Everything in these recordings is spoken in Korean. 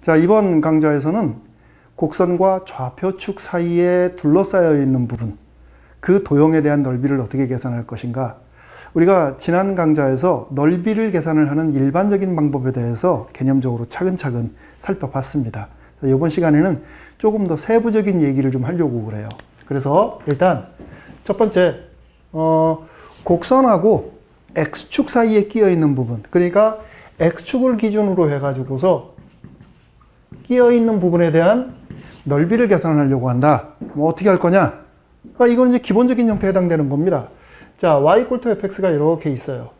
자, 이번 강좌에서는 곡선과 좌표축 사이에 둘러싸여 있는 부분, 그 도형에 대한 넓이를 어떻게 계산할 것인가. 우리가 지난 강좌에서 넓이를 계산을 하는 일반적인 방법에 대해서 개념적으로 차근차근 살펴봤습니다. 이번 시간에는 조금 더 세부적인 얘기를 좀 하려고 그래요. 그래서 일단 첫 번째, 곡선하고 X축 사이에 끼어 있는 부분, 그러니까 X축을 기준으로 해가지고서 끼어 있는 부분에 대한 넓이를 계산하려고 한다. 뭐 어떻게 할 거냐? 그러니까 이건 이제 기본적인 형태에 해당되는 겁니다. 자, y fx가 이렇게 있어요.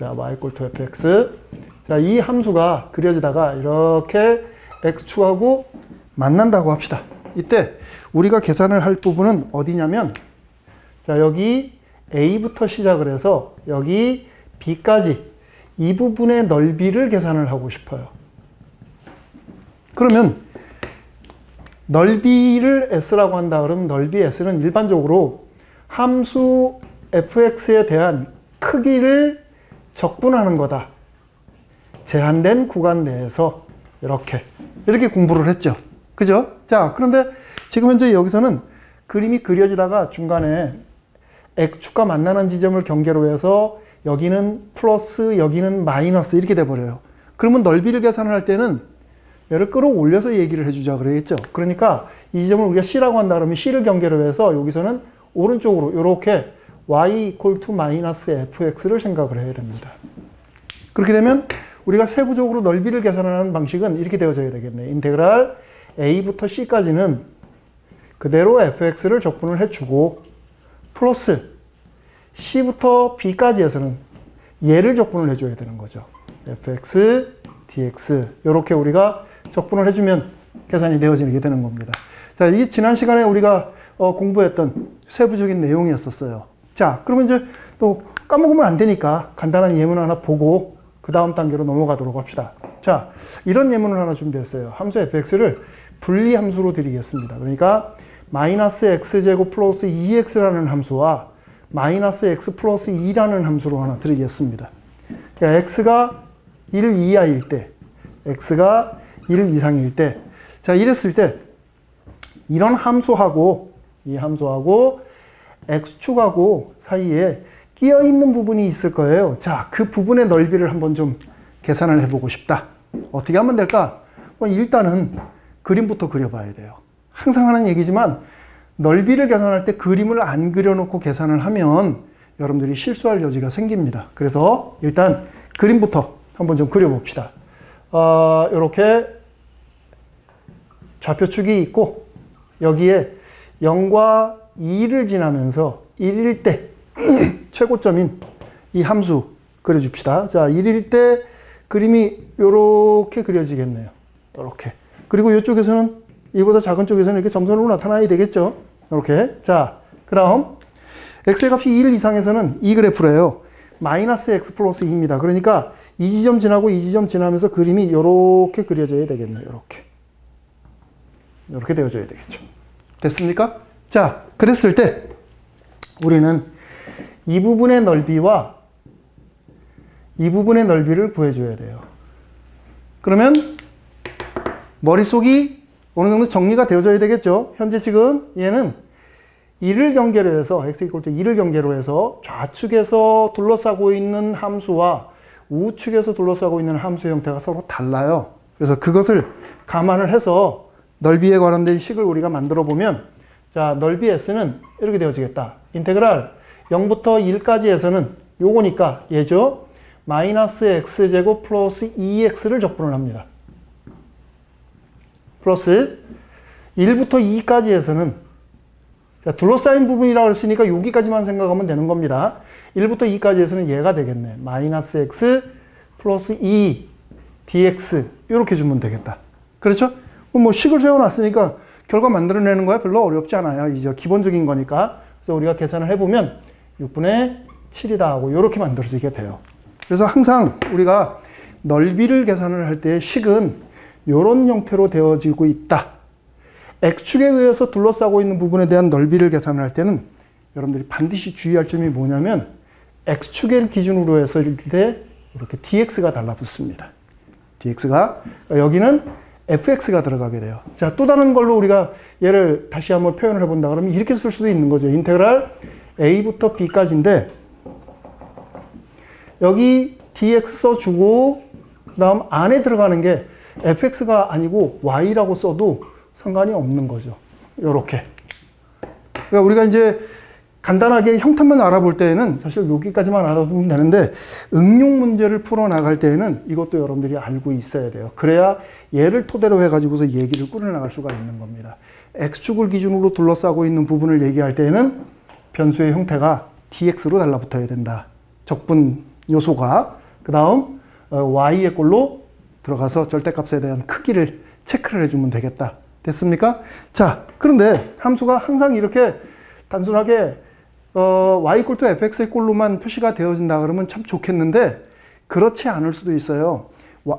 자, y fx. 자, 이 함수가 그려지다가 이렇게 x축하고 만난다고 합시다. 이때 우리가 계산을 할 부분은 어디냐면, 자, 여기 a부터 시작을 해서 여기 b까지 이 부분의 넓이를 계산을 하고 싶어요. 그러면 넓이를 s라고 한다 그러면 넓이 s는 일반적으로 함수 fx에 대한 크기를 적분하는 거다. 제한된 구간 내에서 이렇게 공부를 했죠. 그죠? 자, 그런데 지금 현재 여기서는 그림이 그려지다가 중간에 x축과 만나는 지점을 경계로 해서 여기는 플러스, 여기는 마이너스 이렇게 돼버려요. 그러면 넓이를 계산을 할 때는 얘를 끌어올려서 얘기를 해주자 그러겠죠. 그러니까 이 지점을 우리가 C라고 한다 그러면 C를 경계로 해서 여기서는 오른쪽으로 이렇게 y fx를 생각을 해야 됩니다. 그렇게 되면 우리가 세부적으로 넓이를 계산하는 방식은 이렇게 되어져야 되겠네. 인테그랄 a부터 c까지는 그대로 fx를 적분을 해주고 플러스 c부터 b까지에서는 얘를 적분을 해줘야 되는 거죠. fx, dx 이렇게 우리가 적분을 해주면 계산이 되어지게 되는 겁니다. 자, 이게 지난 시간에 우리가 공부했던 세부적인 내용이었었어요. 자, 그러면 이제 또 까먹으면 안 되니까 간단한 예문 하나 보고 그 다음 단계로 넘어가도록 합시다. 자, 이런 예문을 하나 준비했어요. 함수 fx를 분리함수로 드리겠습니다. 그러니까 마이너스 x제곱 플러스 2x라는 함수와 마이너스 x 플러스 2라는 함수로 하나 드리겠습니다. 그러니까 x가 1 이하일 때, x가 1 이상일 때, 자, 이랬을 때 이런 함수하고 이 함수하고 x축하고 사이에 끼어 있는 부분이 있을 거예요. 자, 그 부분의 넓이를 한번 좀 계산을 해보고 싶다. 어떻게 하면 될까? 일단은 그림부터 그려봐야 돼요. 항상 하는 얘기지만 넓이를 계산할 때 그림을 안 그려놓고 계산을 하면 여러분들이 실수할 여지가 생깁니다. 그래서 일단 그림부터 한번 좀 그려봅시다. 이렇게 좌표축이 있고 여기에 0과 2를 지나면서 1일 때 최고점인 이 함수 그려줍시다. 자, 1일 때 그림이 이렇게 그려지겠네요. 이렇게. 그리고 이쪽에서는 이보다 작은 쪽에서는 이렇게 점선으로 나타나야 되겠죠. 이렇게. 자, 그 다음 x의 값이 1 이상에서는 이 그래프래요. 마이너스 x 플러스 2입니다. 그러니까 이 지점 지나고 이 지점 지나면서 그림이 이렇게 그려져야 되겠네요. 이렇게 되어져야 되겠죠. 됐습니까? 자, 그랬을 때 우리는 이 부분의 넓이와 이 부분의 넓이를 구해줘야 돼요. 그러면 머릿속이 어느 정도 정리가 되어져야 되겠죠. 현재 지금 얘는 2를 경계로 해서 x 2를 경계로 해서 좌측에서 둘러싸고 있는 함수와 우측에서 둘러싸고 있는 함수의 형태가 서로 달라요. 그래서 그것을 감안을 해서 넓이에 관련된 식을 우리가 만들어 보면, 자, 넓이 s는 이렇게 되어지겠다. 인테그랄 0부터 1까지에서는 요거니까 얘죠. 마이너스 x제곱 플러스 2x를 적분을 합니다. 플러스 1부터 2까지에서는, 자, 둘러싸인 부분이라고 했으니까 여기까지만 생각하면 되는 겁니다. 1부터 2까지에서는 얘가 되겠네. 마이너스 x 플러스 2 dx 이렇게 주면 되겠다. 그렇죠? 뭐 식을 세워놨으니까 결과 만들어내는 거야 별로 어렵지 않아요. 이제 기본적인 거니까. 그래서 우리가 계산을 해보면 6분의 7이다 하고 이렇게 만들어지게 돼요. 그래서 항상 우리가 넓이를 계산을 할 때 식은 이런 형태로 되어지고 있다. x축에 의해서 둘러싸고 있는 부분에 대한 넓이를 계산을 할 때는 여러분들이 반드시 주의할 점이 뭐냐면 x축을 기준으로 해서 이렇게 dx가 달라붙습니다. dx가. 여기는 fx가 들어가게 돼요. 자, 또 다른 걸로 우리가 얘를 다시 한번 표현을 해본다 그러면 이렇게 쓸 수도 있는 거죠. 인테그랄 a부터 b까지인데 여기 dx 써주고 그 다음 안에 들어가는 게 fx가 아니고 y라고 써도 상관이 없는 거죠. 요렇게. 그러니까 우리가 이제 간단하게 형태만 알아볼 때에는 사실 여기까지만 알아두면 되는데 응용 문제를 풀어나갈 때에는 이것도 여러분들이 알고 있어야 돼요. 그래야 얘를 토대로 해가지고서 얘기를 꾸려나갈 수가 있는 겁니다. x축을 기준으로 둘러싸고 있는 부분을 얘기할 때에는 변수의 형태가 dx로 달라붙어야 된다. 적분 요소가. 그 다음 y의 꼴로 들어가서 절대값에 대한 크기를 체크를 해주면 되겠다. 됐습니까? 자, 그런데 함수가 항상 이렇게 단순하게 y = fx의 꼴로만 표시가 되어진다 그러면 참 좋겠는데 그렇지 않을 수도 있어요.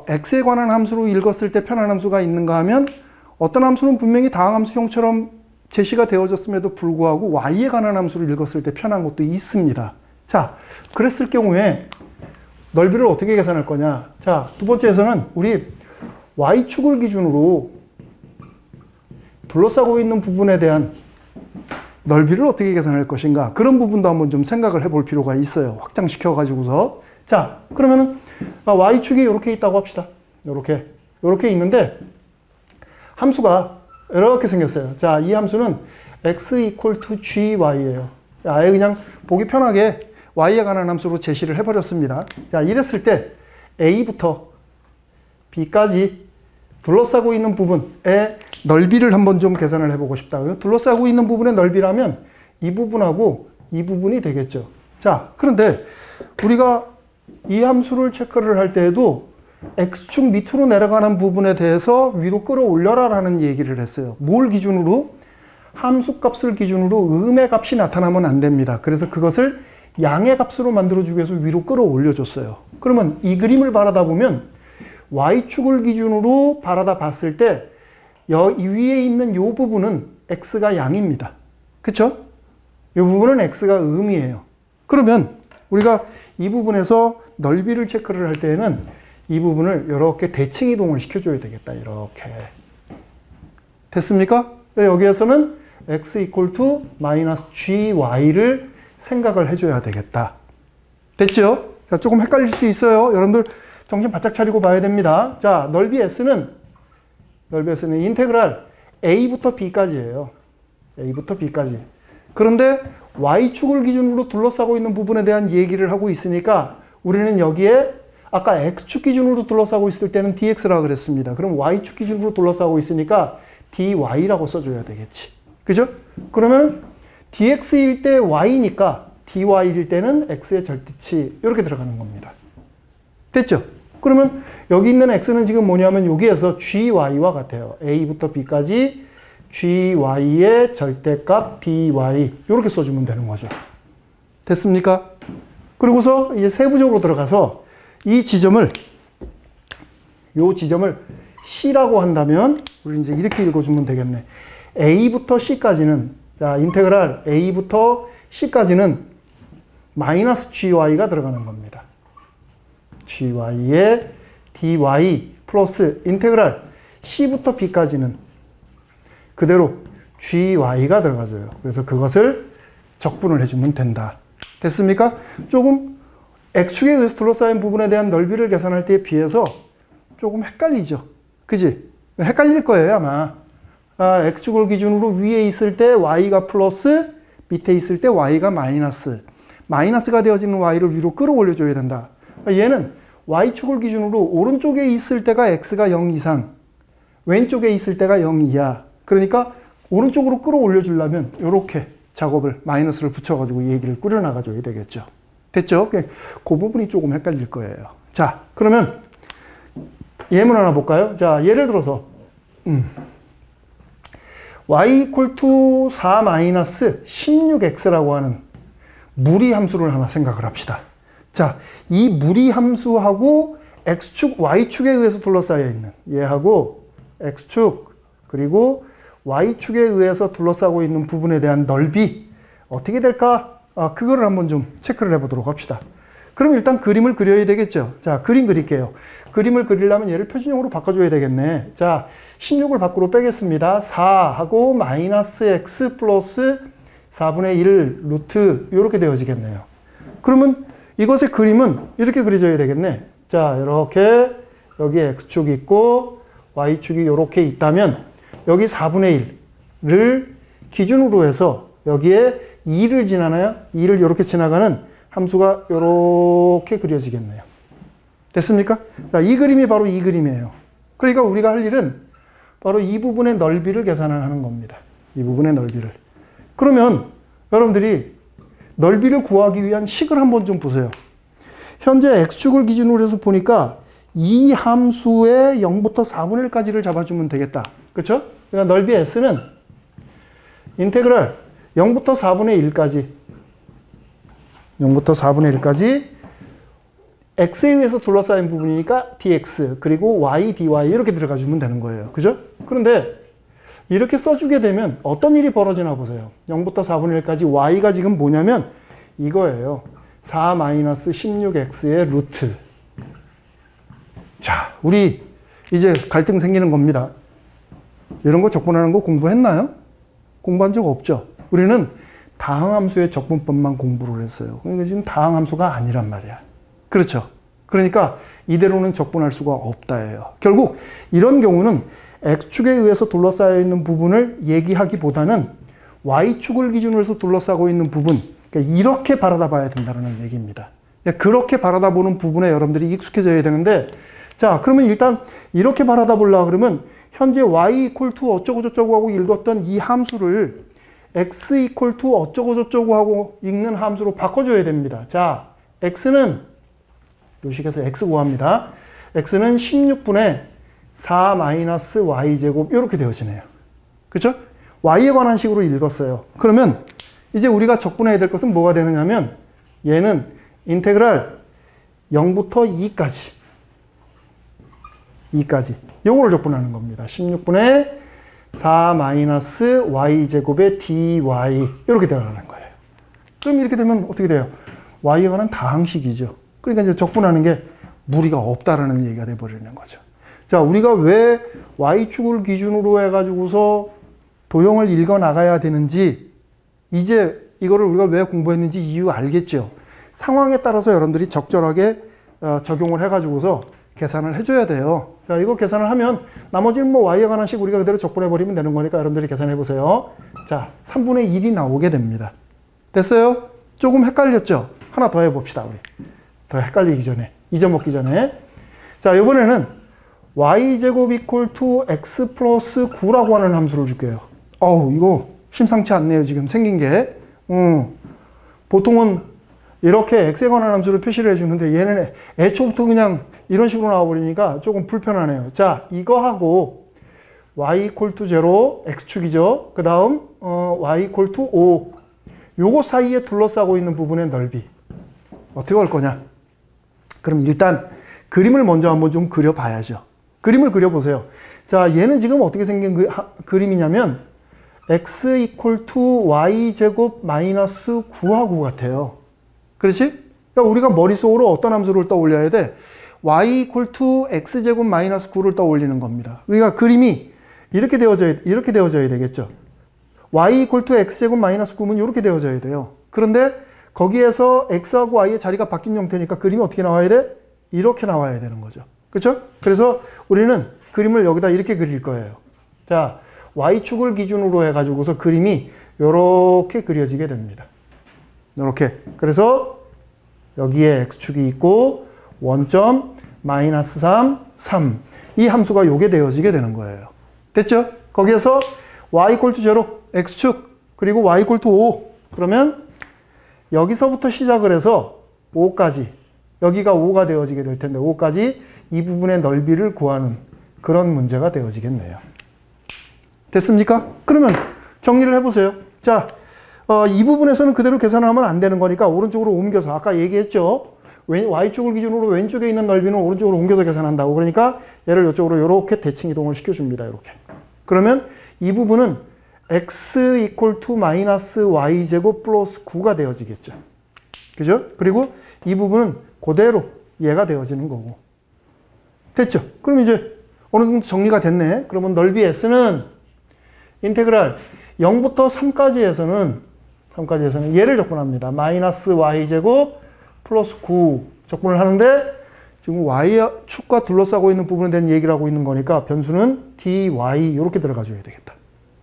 x에 관한 함수로 읽었을 때 편한 함수가 있는가 하면 어떤 함수는 분명히 다항함수형처럼 제시가 되어졌음에도 불구하고 y에 관한 함수를 읽었을 때 편한 것도 있습니다. 자, 그랬을 경우에 넓이를 어떻게 계산할 거냐. 자, 두 번째에서는 우리 y축을 기준으로 둘러싸고 있는 부분에 대한 넓이를 어떻게 계산할 것인가. 그런 부분도 한번 좀 생각을 해볼 필요가 있어요. 확장시켜 가지고서. 자, 그러면은 y축이 이렇게 있다고 합시다. 이렇게 있는데 함수가 이렇게 생겼어요. 자, 이 함수는 x = gy예요. 아예 그냥 보기 편하게 y에 관한 함수로 제시를 해버렸습니다. 자, 이랬을 때 a부터 b까지 둘러싸고 있는 부분의 넓이를 한번 좀 계산을 해보고 싶다고요. 둘러싸고 있는 부분의 넓이라면 이 부분하고 이 부분이 되겠죠. 자, 그런데 우리가 이 함수를 체크를 할 때에도 x축 밑으로 내려가는 부분에 대해서 위로 끌어올려라 라는 얘기를 했어요. 뭘 기준으로? 함수값을 기준으로 음의 값이 나타나면 안 됩니다. 그래서 그것을 양의 값으로 만들어주기 위해서 위로 끌어올려줬어요. 그러면 이 그림을 바라다 보면 y축을 기준으로 바라다 봤을 때 이 위에 있는 이 부분은 x가 양입니다. 그쵸? 이 부분은 x가 음이에요. 그러면 우리가 이 부분에서 넓이를 체크를 할 때에는 이 부분을 이렇게 대칭 이동을 시켜줘야 되겠다. 이렇게. 됐습니까? 여기에서는 x = -gy를 생각을 해줘야 되겠다. 됐죠? 자, 조금 헷갈릴 수 있어요. 여러분들 정신 바짝 차리고 봐야 됩니다. 자, 넓이 s는 인테그랄 a부터 b까지예요. a부터 b까지. 그런데 y축을 기준으로 둘러싸고 있는 부분에 대한 얘기를 하고 있으니까 우리는 여기에 아까 x축 기준으로 둘러싸고 있을 때는 dx라고 그랬습니다. 그럼 y축 기준으로 둘러싸고 있으니까 dy라고 써줘야 되겠지. 그죠? 그러면 dx일 때 y니까 dy일 때는 x의 절대치 이렇게 들어가는 겁니다. 됐죠? 그러면 여기 있는 x는 지금 뭐냐면 여기에서 gy와 같아요. a부터 b까지 gy의 절대값 dy 이렇게 써주면 되는 거죠. 됐습니까? 그리고서 이제 세부적으로 들어가서 이 지점을 c라고 한다면 우리 이제 이렇게 읽어주면 되겠네. a부터 c까지는 자, 인테그랄 a부터 c까지는 -gy가 들어가는 겁니다. gy의 dy 플러스 인테그랄 c부터 b까지는 그대로 gy가 들어가줘요. 그래서 그것을 적분을 해주면 된다. 됐습니까? 조금 x축에 의해서 둘러싸인 부분에 대한 넓이를 계산할 때에 비해서 조금 헷갈리죠. 그지? 헷갈릴 거예요, 아마. x축을 기준으로 위에 있을 때 y가 플러스, 밑에 있을 때 y가 마이너스. 마이너스가 되어지는 y를 위로 끌어올려줘야 된다. 얘는 y축을 기준으로 오른쪽에 있을 때가 x가 0 이상, 왼쪽에 있을 때가 0 이하. 그러니까 오른쪽으로 끌어올려주려면 이렇게 작업을, 마이너스를 붙여가지고 얘기를 꾸려나가줘야 되겠죠. 됐죠? 그 부분이 조금 헷갈릴 거예요. 자, 그러면 예문 하나 볼까요? 자, 예를 들어서 y = 4-16x라고 하는 무리함수를 하나 생각을 합시다. 자, 이 무리함수하고 x축, y축에 의해서 둘러싸여 있는 얘하고 x축 그리고 y축에 의해서 둘러싸고 있는 부분에 대한 넓이 어떻게 될까? 그거를 한번 좀 체크를 해보도록 합시다. 그럼 일단 그림을 그려야 되겠죠. 자, 그림 그릴게요. 그림을 그리려면 얘를 표준형으로 바꿔줘야 되겠네. 자, 16을 밖으로 빼겠습니다. 4하고 마이너스 x 플러스 4분의 1 루트 이렇게 되어지겠네요. 그러면 이것의 그림은 이렇게 그려져야 되겠네. 자, 이렇게 여기에 x축이 있고 y축이 이렇게 있다면 여기 4분의 1을 기준으로 해서 여기에 2를 지나나요? 2를 이렇게 지나가는 함수가 이렇게 그려지겠네요. 됐습니까? 자, 이 그림이 바로 이 그림이에요. 그러니까 우리가 할 일은 바로 이 부분의 넓이를 계산을 하는 겁니다. 이 부분의 넓이를. 그러면 여러분들이 넓이를 구하기 위한 식을 한번 좀 보세요. 현재 x축을 기준으로 해서 보니까 이 함수의 0부터 4분의 1까지를 잡아주면 되겠다. 그렇죠? 그러니까 넓이 s는 인테그랄 0부터 4분의 1까지 0부터 4분의 1까지 x에 의해서 둘러싸인 부분이니까 dx 그리고 y dy 이렇게 들어가 주면 되는 거예요. 그죠? 그런데 이렇게 써주게 되면 어떤 일이 벌어지나 보세요. 0부터 4분의 1까지 y가 지금 뭐냐면 이거예요. 4-16x의 루트. 자, 우리 이제 갈등 생기는 겁니다. 이런 거 적분하는 거 공부했나요? 공부한 적 없죠. 우리는 다항함수의 적분법만 공부를 했어요. 그러니까 지금 다항함수가 아니란 말이야. 그렇죠. 그러니까 이대로는 적분할 수가 없다예요. 결국 이런 경우는 x축에 의해서 둘러싸여 있는 부분을 얘기하기보다는 y축을 기준으로 해서 둘러싸고 있는 부분, 그러니까 이렇게 바라다 봐야 된다는 얘기입니다. 그렇게 바라다 보는 부분에 여러분들이 익숙해져야 되는데, 자, 그러면 일단 이렇게 바라다 보려고 그러면 현재 y 이퀄 투 어쩌고 저쩌고 하고 읽었던 이 함수를 x 이퀄 투 어쩌고 저쩌고 하고 읽는 함수로 바꿔줘야 됩니다. 자, x는 요식에서 x 구합니다. x는 16분의 4-y제곱 이렇게 되어지네요. 그렇죠? y에 관한 식으로 읽었어요. 그러면 이제 우리가 적분해야 될 것은 뭐가 되느냐면 얘는 인테그랄 0부터 2까지 요거를 적분하는 겁니다. 16분의 4-y제곱의 dy 이렇게 들어가는 거예요. 그럼 이렇게 되면 어떻게 돼요? y에 관한 다항식이죠. 그러니까 이제 적분하는 게 무리가 없다라는 얘기가 돼버리는 거죠. 자, 우리가 왜 y축을 기준으로 해가지고서 도형을 읽어 나가야 되는지 이제 이거를 우리가 왜 공부했는지 이유 알겠죠? 상황에 따라서 여러분들이 적절하게 적용을 해가지고서 계산을 해줘야 돼요. 자, 이거 계산을 하면 나머지는 뭐 y에 관한 식 우리가 그대로 적분해버리면 되는 거니까 여러분들이 계산해보세요. 자, 3분의 1이 나오게 됩니다. 됐어요? 조금 헷갈렸죠? 하나 더 해봅시다, 우리. 더 헷갈리기 전에, 잊어먹기 전에. 자, 이번에는 y제곱 이퀄 투 x 플러스 9라고 하는 함수를 줄게요. 어우, 이거 심상치 않네요, 지금 생긴 게. 보통은 이렇게 x에 관한 함수를 표시를 해주는데 얘는 애초부터 그냥 이런 식으로 나와버리니까 조금 불편하네요. 자, 이거하고 y 이퀄 투 0, x축이죠. 그 다음 y 이퀄 투 5. 요거 사이에 둘러싸고 있는 부분의 넓이. 어떻게 할 거냐? 그럼 일단 그림을 먼저 한번 좀 그려봐야죠. 그림을 그려보세요. 자, 얘는 지금 어떻게 생긴 그림이냐면 x 이퀄 투 y제곱 마이너스 9하고 같아요. 그렇지? 그러니까 우리가 머릿속으로 어떤 함수를 떠올려야 돼? y 이퀄 투 x제곱 마이너스 9를 떠올리는 겁니다. 그러니까 그림이 이렇게 되어져야 되겠죠. y 이퀄 투 x제곱 마이너스 9면 이렇게 되어져야 돼요. 그런데 거기에서 x하고 y의 자리가 바뀐 형태니까 그림이 어떻게 나와야 돼? 이렇게 나와야 되는 거죠. 그렇죠? 그래서 우리는 그림을 여기다 이렇게 그릴 거예요. 자, y축을 기준으로 해가지고서 그림이 이렇게 그려지게 됩니다. 이렇게. 그래서 여기에 x축이 있고 원점 마이너스 3, 3. 이 함수가 요게 되어지게 되는 거예요. 됐죠? 거기에서 y 이퀄 투 0, x축, 그리고 y 이퀄 투 5. 그러면 여기서부터 시작을 해서 5까지, 여기가 5가 되어지게 될 텐데 5까지 이 부분의 넓이를 구하는 그런 문제가 되어지겠네요. 됐습니까? 그러면 정리를 해보세요. 자, 이 부분에서는 그대로 계산을 하면 안 되는 거니까 오른쪽으로 옮겨서, 아까 얘기했죠? y축을 기준으로 왼쪽에 있는 넓이는 오른쪽으로 옮겨서 계산한다고. 그러니까 얘를 이쪽으로 이렇게 대칭 이동을 시켜줍니다. 이렇게. 그러면 이 부분은 x 이퀄 투 마이너스 y제곱 플러스 9가 되어지겠죠. 그죠? 그리고 이 부분은 그대로 얘가 되어지는 거고. 됐죠? 그럼 이제 어느 정도 정리가 됐네. 그러면 넓이 S는 인테그랄 0부터 3까지에서는 얘를 적분합니다. 마이너스 y제곱 플러스 9 적분을 하는데 지금 y축과 둘러싸고 있는 부분에 대한 얘기를 하고 있는 거니까 변수는 dy 이렇게 들어가줘야 되겠다.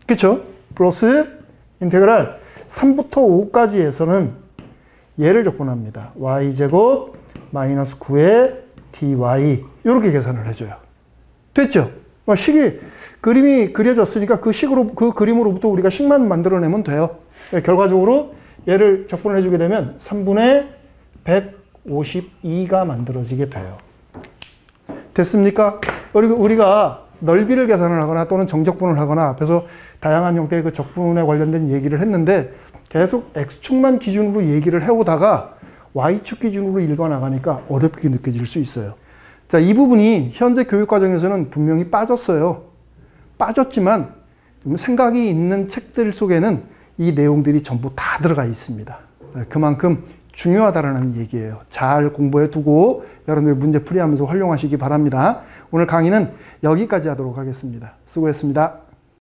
그쵸? 플러스 인테그랄 3부터 5까지에서는 얘를 적분합니다. y제곱 마이너스 9의 dy 이렇게 계산을 해줘요. 됐죠? 식이 그림이 그려졌으니까 그 그림으로부터 우리가 식만 만들어내면 돼요. 결과적으로 얘를 적분을 해주게 되면 3분의 152가 만들어지게 돼요. 됐습니까? 그리고 우리가 넓이를 계산을 하거나 또는 정적분을 하거나 앞에서 다양한 형태의 그 적분에 관련된 얘기를 했는데 계속 X축만 기준으로 얘기를 해오다가 Y축 기준으로 읽어나가니까 어렵게 느껴질 수 있어요. 자, 이 부분이 현재 교육과정에서는 분명히 빠졌어요. 빠졌지만 생각이 있는 책들 속에는 이 내용들이 전부 다 들어가 있습니다. 그만큼 중요하다는 얘기예요. 잘 공부해 두고 여러분들 문제 풀이하면서 활용하시기 바랍니다. 오늘 강의는 여기까지 하도록 하겠습니다. 수고했습니다.